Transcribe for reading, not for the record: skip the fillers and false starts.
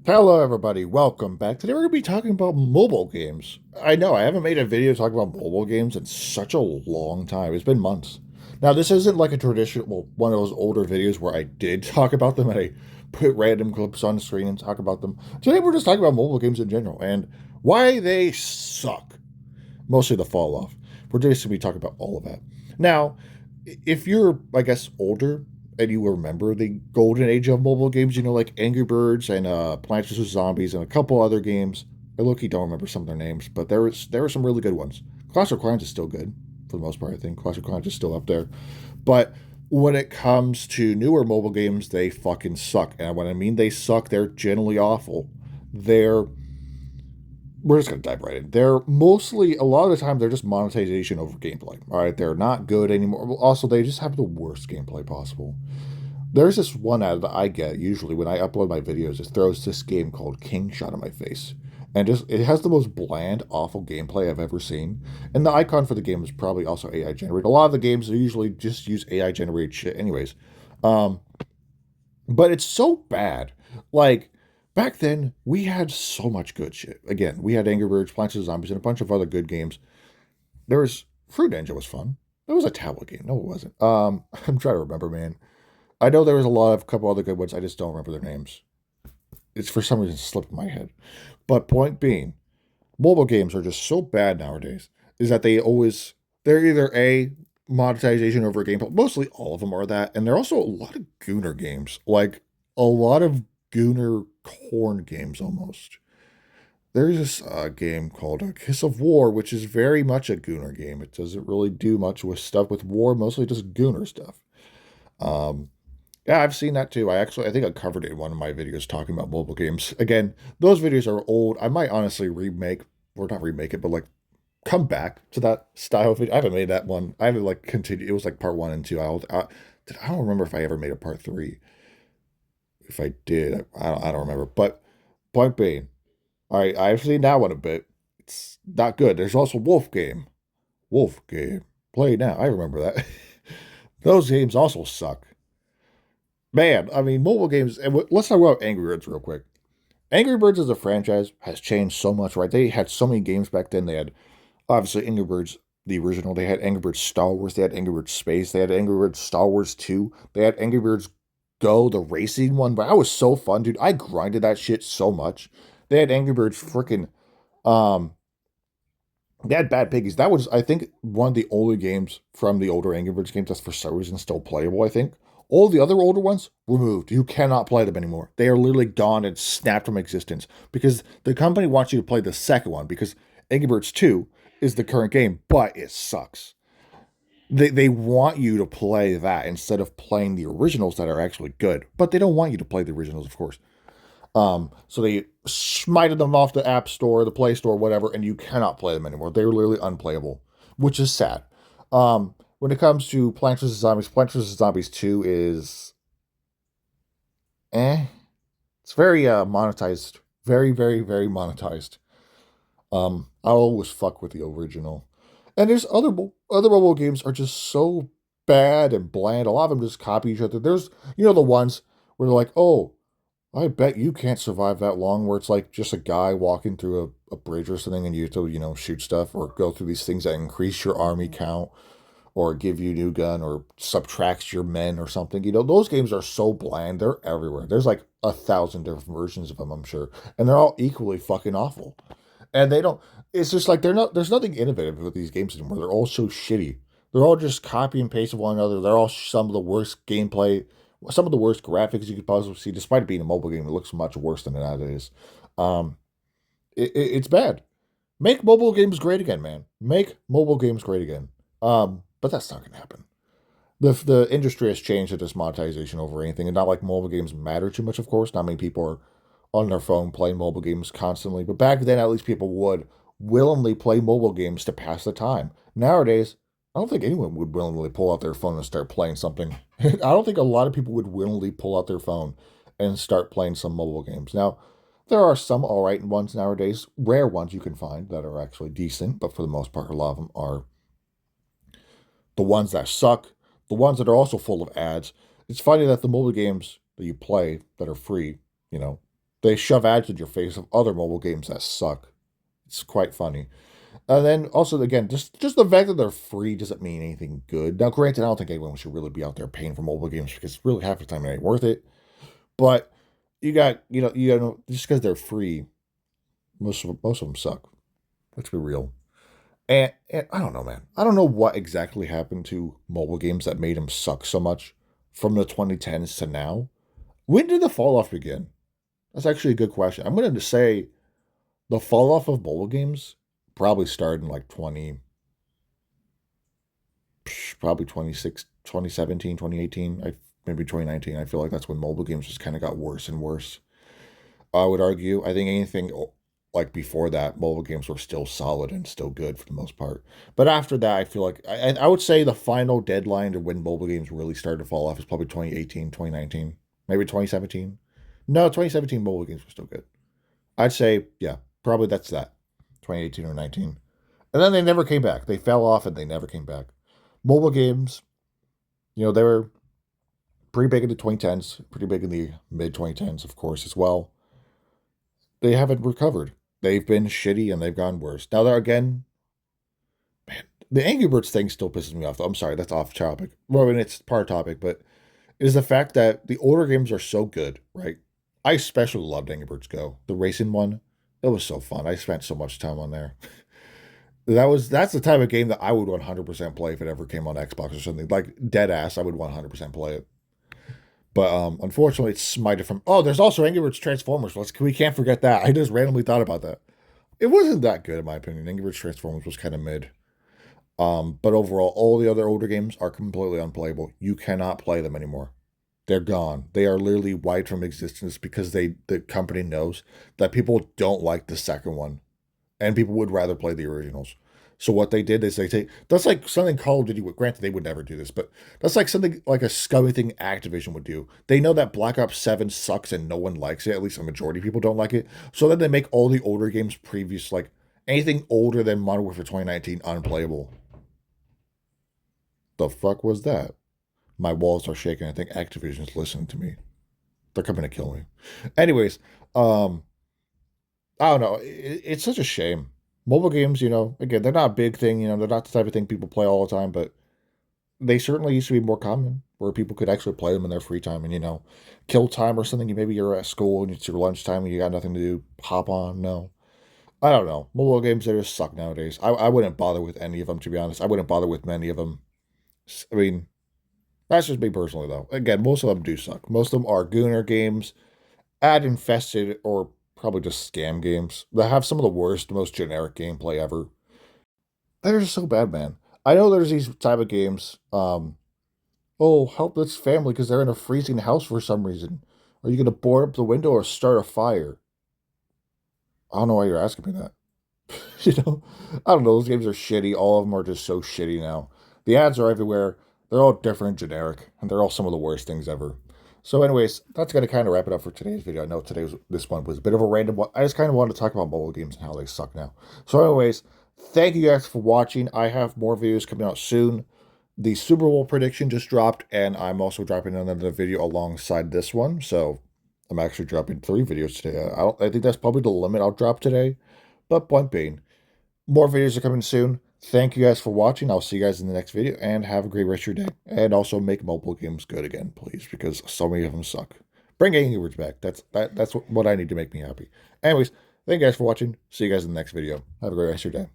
Hello, everybody. Welcome back. Today we're going to be talking about mobile games. I know I haven't made a video talking about mobile games in such a long time. It's been months. Now, this isn't like a traditional, well, one of those older videos where I did talk about them and I put random clips on the screen and talk about them. Today we're just talking about mobile games in general and why they suck. Mostly the fall off. We're just going to be talking about all of that. Now, if you're, I guess, older and you remember the golden age of mobile games, like Angry Birds and Plants vs. Zombies and a couple other games. I low-key don't remember some of their names, but there were some really good ones. Clash of Clans is still good for the most part. I think Clash of Clans is still up there, but when it comes to newer mobile games, they fucking suck. And when I mean they suck, they're generally awful. They're we're just gonna dive right in. They're mostly a lot of the time they're just monetization over gameplay. All right, they're not good anymore. Also, they just have the worst gameplay possible. There's this one ad that I get usually when I upload my videos. It throws this game called King Shot in my face, and just it has the most bland, awful gameplay I've ever seen. And the icon for the game is probably also AI generated. A lot of the games they usually just use AI generated shit, anyways. Um, but it's so bad. Like back then, we had so much good shit. Again, we had Angry Birds, Plants vs Zombies, and a bunch of other good games. There was Fruit Ninja was fun. It was a tablet game. No, it wasn't. I'm trying to remember, man. I know there was a couple other good ones. I just don't remember their names. It's for some reason slipped in my head. But point being, mobile games are just so bad nowadays. Is that they're either a monetization over gameplay. Mostly all of them are that, and they're also a lot of gooner games. Like a lot of gooner corn games almost. There's this game called Kiss of War, which is very much a gooner game. It doesn't really do much with stuff with war, mostly just gooner stuff. Um, yeah, I've seen that too. I think I covered it in one of my videos talking about mobile games. Again, those videos are old. I might honestly remake, or not remake it, but like come back to that style of video. I haven't made that one. I haven't like continued. It was like part one and two. I don't remember if I ever made a part three. If I did, I don't remember. But point being, all right, I've seen that one a bit. It's not good. There's also Wolf Game. Wolf Game. Play now. I remember that. Those games also suck. Man, I mean, mobile games. And let's talk about Angry Birds real quick. Angry Birds as a franchise has changed so much, right? They had so many games back then. They had obviously Angry Birds, the original. They had Angry Birds Star Wars. They had Angry Birds Space. They had Angry Birds Star Wars 2. They had Angry Birds Go, the racing one. But that was so fun, dude. I grinded that shit so much. They had Angry Birds freaking um they had Bad Piggies. That was, I think, one of the older games from the older Angry Birds games that's for some reason still playable, I think. All the other older ones removed. You cannot play them anymore. They are literally gone and snapped from existence because the company wants you to play the second one because Angry Birds 2 is the current game, but it sucks. They want you to play that instead of playing the originals that are actually good, but they don't want you to play the originals, of course. So they smited them off the App Store, the Play Store, whatever, and you cannot play them anymore. They're literally unplayable, which is sad. When it comes to Plants vs. Zombies 2 is eh. It's very monetized. Very, very, very monetized. I always fuck with the original. And there's other mobile games are just so bad and bland. A lot of them just copy each other. There's the ones where they're like, oh, I bet you can't survive that long where it's like just a guy walking through a bridge or something and you have to, shoot stuff or go through these things that increase your army count or give you a new gun or subtracts your men or something. Those games are so bland. They're everywhere. There's like 1,000 different versions of them, I'm sure. And they're all equally fucking awful. And they don't, it's just like there's nothing innovative with these games anymore. They're all so shitty. They're all just copy and paste of one another. They're all some of the worst gameplay, some of the worst graphics you could possibly see. Despite it being a mobile game, it looks much worse than it is. Um, it's bad. Make mobile games great again, man. Make mobile games great again. But that's not gonna happen. The industry has changed to this monetization over anything, and not like mobile games matter too much. Of course, not many people are on their phone playing mobile games constantly. But back then, at least people would willingly play mobile games to pass the time. Nowadays, I don't think anyone would willingly pull out their phone and start playing something. I don't think a lot of people would willingly pull out their phone and start playing some mobile games. Now, there are some all right ones nowadays, rare ones you can find that are actually decent, but for the most part, a lot of them are the ones that suck, the ones that are also full of ads. It's funny that the mobile games that you play that are free, you know, They shove ads in your face of other mobile games that suck. It's quite funny. And then also, again, just the fact that they're free doesn't mean anything good. Now, granted, I don't think anyone should really be out there paying for mobile games because really half the time it ain't worth it. But just because they're free, most of them suck. Let's be real. And I don't know, man. I don't know what exactly happened to mobile games that made them suck so much from the 2010s to now. When did the fall off begin? That's actually a good question. I'm going to say the fall off of mobile games probably started in like probably 26, 2017, 2018, maybe 2019. I feel like that's when mobile games just kind of got worse and worse. I would argue. I think anything like before that, mobile games were still solid and still good for the most part. But after that, I feel like, and I would say the final deadline to when mobile games really started to fall off is probably 2018, 2019, maybe 2017. No, 2017 mobile games were still good. I'd say, yeah, probably that's that, 2018 or 19. And then they never came back. They fell off and they never came back. Mobile games, they were pretty big in the 2010s, pretty big in the mid 2010s, of course, as well. They haven't recovered. They've been shitty and they've gone worse. Now, they're again, man, the Angry Birds thing still pisses me off, though. I'm sorry, that's off topic. Well, I mean, it's part topic, but it is the fact that the older games are so good, right? I especially loved Angry Birds Go, the racing one. It was so fun. I spent so much time on there. That's the type of game that I would 100% play if it ever came on Xbox or something. Like dead ass, I would 100% play it. But unfortunately, it's smited from. Oh, there's also Angry Birds Transformers. We can't forget that. I just randomly thought about that. It wasn't that good in my opinion. Angry Birds Transformers was kind of mid. But overall, all the other older games are completely unplayable. You cannot play them anymore. They're gone. They are literally wiped from existence because the company knows that people don't like the second one, and people would rather play the originals. So what they did is that's like something Call of Duty would. Granted, they would never do this, but that's like something like a scummy thing Activision would do. They know that Black Ops 7 sucks and no one likes it. At least a majority of people don't like it. So then they make all the older games previous, like anything older than Modern Warfare 2019, unplayable. The fuck was that? My walls are shaking. I think Activision's listening to me. They're coming to kill me. Anyways, I don't know. It's such a shame. Mobile games, again, they're not a big thing. They're not the type of thing people play all the time, but they certainly used to be more common where people could actually play them in their free time and, kill time or something. Maybe you're at school and it's your lunchtime and you got nothing to do. Hop on. No. I don't know. Mobile games, they just suck nowadays. I wouldn't bother with any of them, to be honest. I wouldn't bother with many of them. I mean, that's just me personally, though. Again, most of them do suck. Most of them are Gooner games, ad infested, or probably just scam games that have some of the worst, most generic gameplay ever. They're just so bad, man. I know there's these type of games. Oh, help this family because they're in a freezing house for some reason. Are you going to board up the window or start a fire? I don't know why you're asking me that. I don't know. Those games are shitty. All of them are just so shitty now. The ads are everywhere. They're all different, generic, and they're all some of the worst things ever. So, anyways, that's going to kind of wrap it up for today's video. I know this one was a bit of a random one. I just kind of wanted to talk about mobile games and how they suck now. So, anyways, thank you guys for watching. I have more videos coming out soon. The Super Bowl prediction just dropped, and I'm also dropping another video alongside this one. So, I'm actually dropping 3 videos today. I think that's probably the limit I'll drop today. But point being, more videos are coming soon. Thank you guys for watching. I'll see you guys in the next video, and have a great rest of your day. And also make mobile games good again, please, because so many of them suck. Bring Angry Birds back. That's what I need to make me happy. Anyways, thank you guys for watching. See you guys in the next video. Have a great rest of your day.